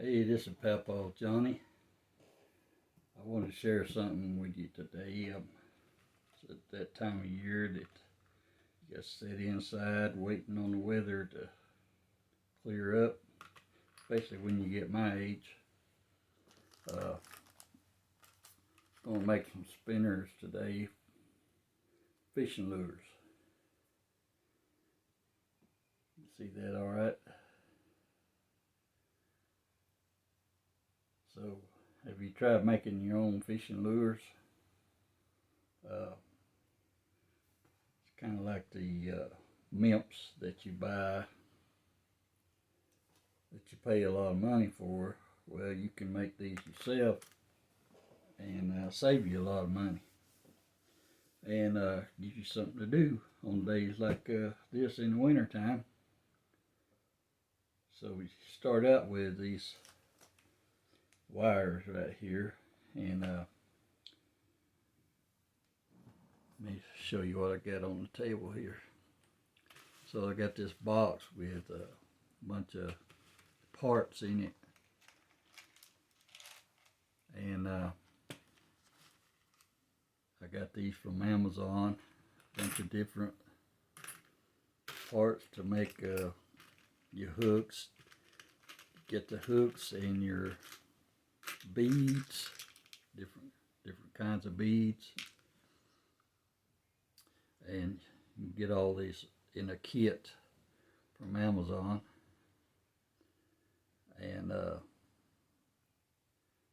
Hey, this is Papa Johnny. I want to share something with you today. It's at that time of year that you got to sit inside waiting on the weather to clear up, especially when you get my age. Uh, Gonna make some spinners today, fishing lures. You see that all right? So, have you tried making your own fishing lures? It's kind of like the Mimps that you buy that you pay a lot of money for. Well, you can make these yourself and save you a lot of money and give you something to do on days like this in the winter time. So we start out with these wires right here, and let me show you what I got on the table here. So I got this box with a bunch of parts in it, and I got these from Amazon, a bunch of different parts to make your hooks. Get the hooks and your beads, different kinds of beads, and you get all these in a kit from Amazon. And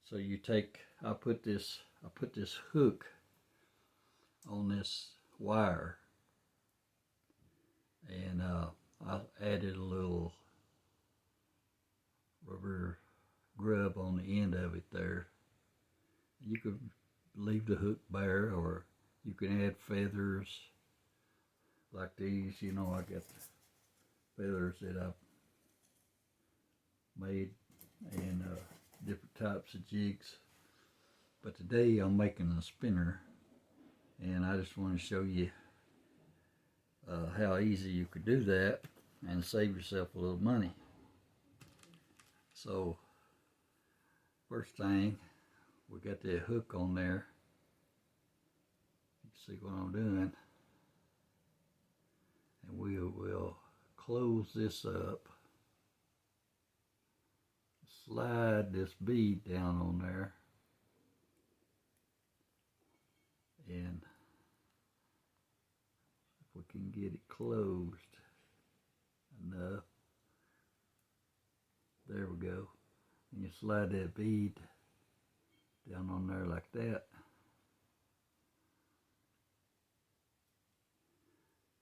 so you take, I put this hook on this wire, and I added a little rubber grub on the end of it there. You could leave the hook bare, or you can add feathers like these. You know, I got the feathers that I made, and different types of jigs. But today I'm making a spinner, and I just want to show you how easy you could do that and save yourself a little money. So first thing, we got that hook on there. You can see what I'm doing. And we will close this up, slide this bead down on there, and if we can get it closed enough, there we go. And you slide that bead down on there like that.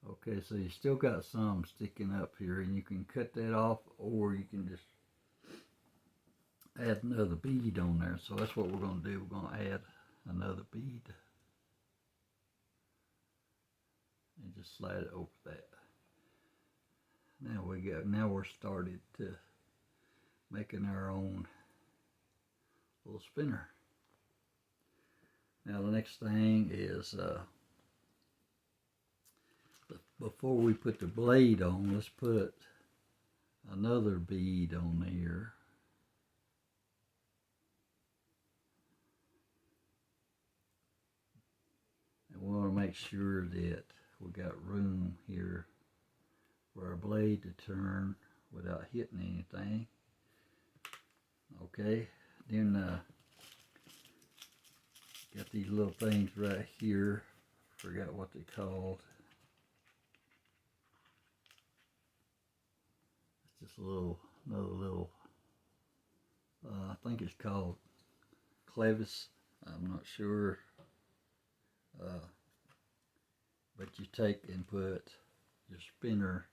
Okay, so you still got some sticking up here, and you can cut that off, or you can just add another bead on there. So that's what we're going to do. We're going to add another bead and just slide it over that. Now we're started to making our own little spinner. Now the next thing is before we put the blade on, let's put another bead on there. And we want to make sure that we got room here for our blade to turn without hitting anything. Okay, then got these little things right here. Forgot what they called. It's just another little, I think it's called clevis. I'm not sure. But you take and put your spinner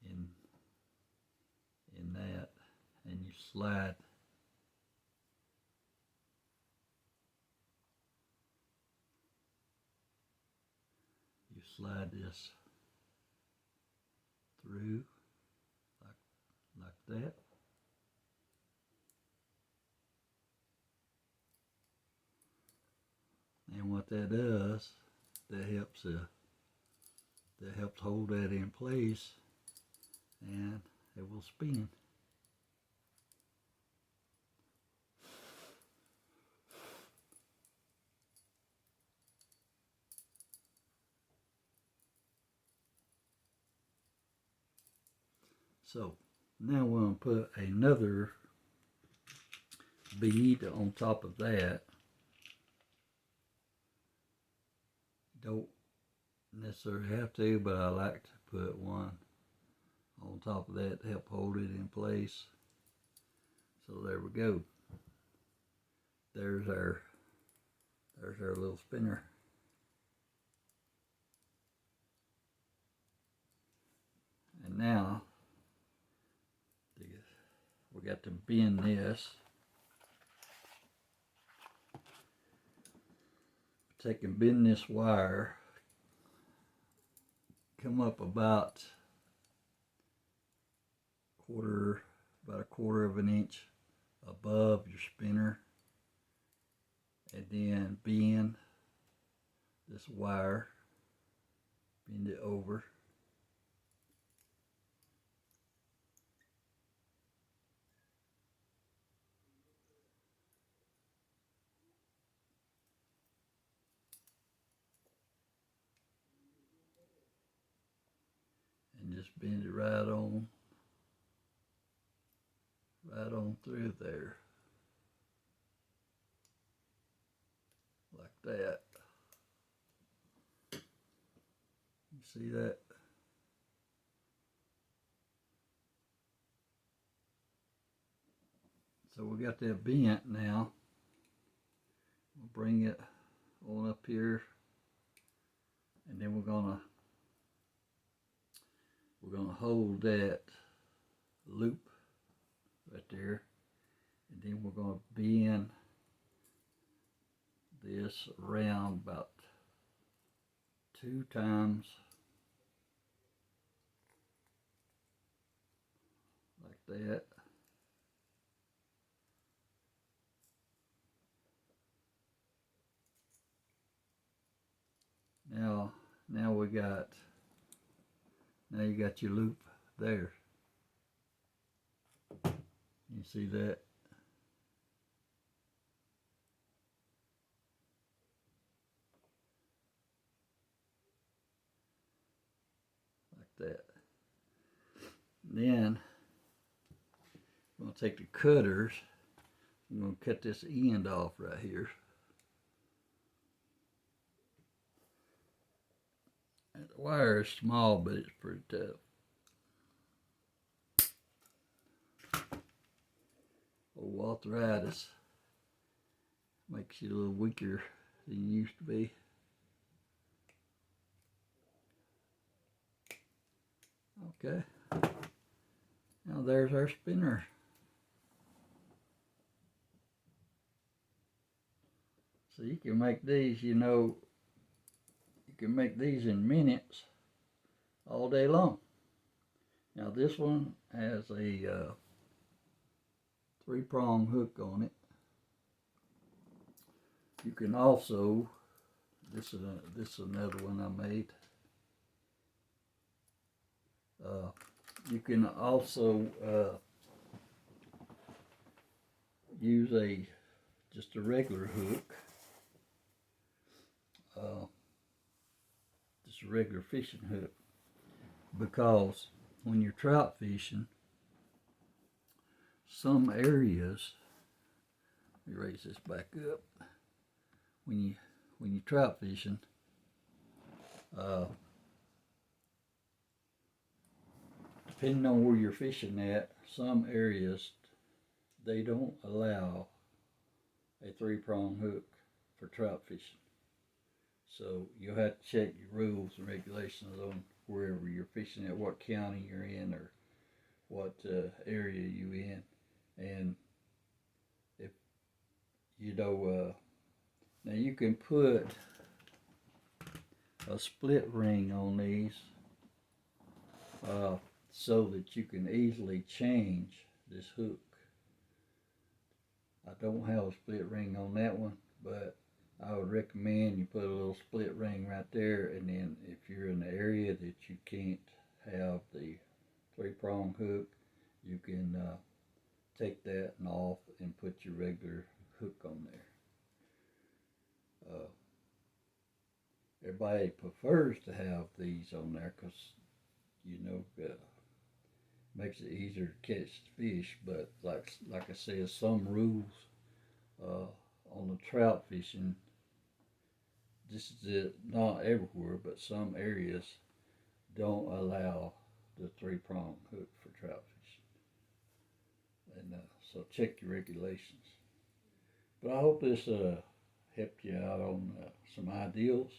in that, and you slide this through like that. And what that does, that helps hold that in place, and it will spin. So now we're going to put another bead on top of that. Don't necessarily have to, but I like to put one on top of that to help hold it in place. So there we go. There's our little spinner. And now we got to bend this. Take and bend this wire. Come up about a quarter of an inch above your spinner, and then bend this wire, bend it over. And just bend it right on through there, like that. You see that? So we got that bent now. We'll bring it on up here, and then we're gonna hold that loop right there, and then we're gonna bend this around about 2 times, like that. Now you got your loop there. You see that? Like that. Then I'm going to take the cutters. I'm going to cut this end off right here. And the wire is small, but it's pretty tough. Old arthritis makes you a little weaker than you used to be. Okay. Now there's our spinner. So you can make these, you can make these in minutes all day long. Now this one has a 3-prong hook on it. You can also, this is another one I made. You can also use just a regular hook, just a regular fishing hook, because when you're trout fishing, some areas, let me raise this back up. When you trout fishing, depending on where you're fishing at, some areas they don't allow a 3-prong hook for trout fishing. So you'll have to check your rules and regulations on wherever you're fishing at, what county you're in or what area you're in. And if now you can put a split ring on these so that you can easily change this hook. I don't have a split ring on that one, but I would recommend you put a little split ring right there, and then if you're in the area that you can't have the 3-prong hook, you can take that and off and put your regular hook on there. Everybody prefers to have these on there because makes it easier to catch fish. But like I said, some rules on the trout fishing. This is it, not everywhere, but some areas don't allow the 3-prong hook for trout fishing. And so check your regulations. But I hope this helped you out on some ideals.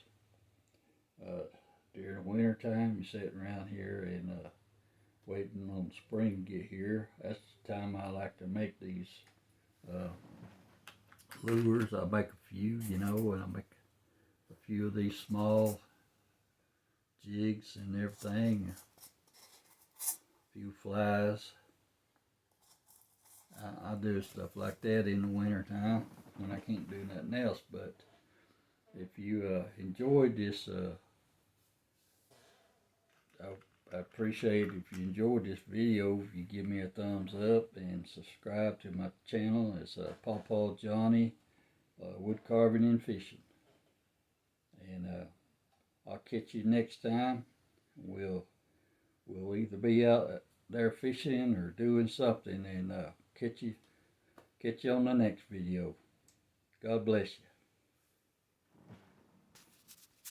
During the winter time, you're sitting around here and waiting on spring to get here. That's the time I like to make these uh, lures. I make a few, and I make a few of these small jigs and everything. A few flies. I do stuff like that in the winter time when I can't do nothing else. But if you enjoyed this, I appreciate it if you enjoyed this video. If you give me a thumbs up and subscribe to my channel. It's Pawpaw Johnny Wood Carving and Fishing. And I'll catch you next time. We'll either be out there fishing or doing something, and catch you on the next video. God bless you.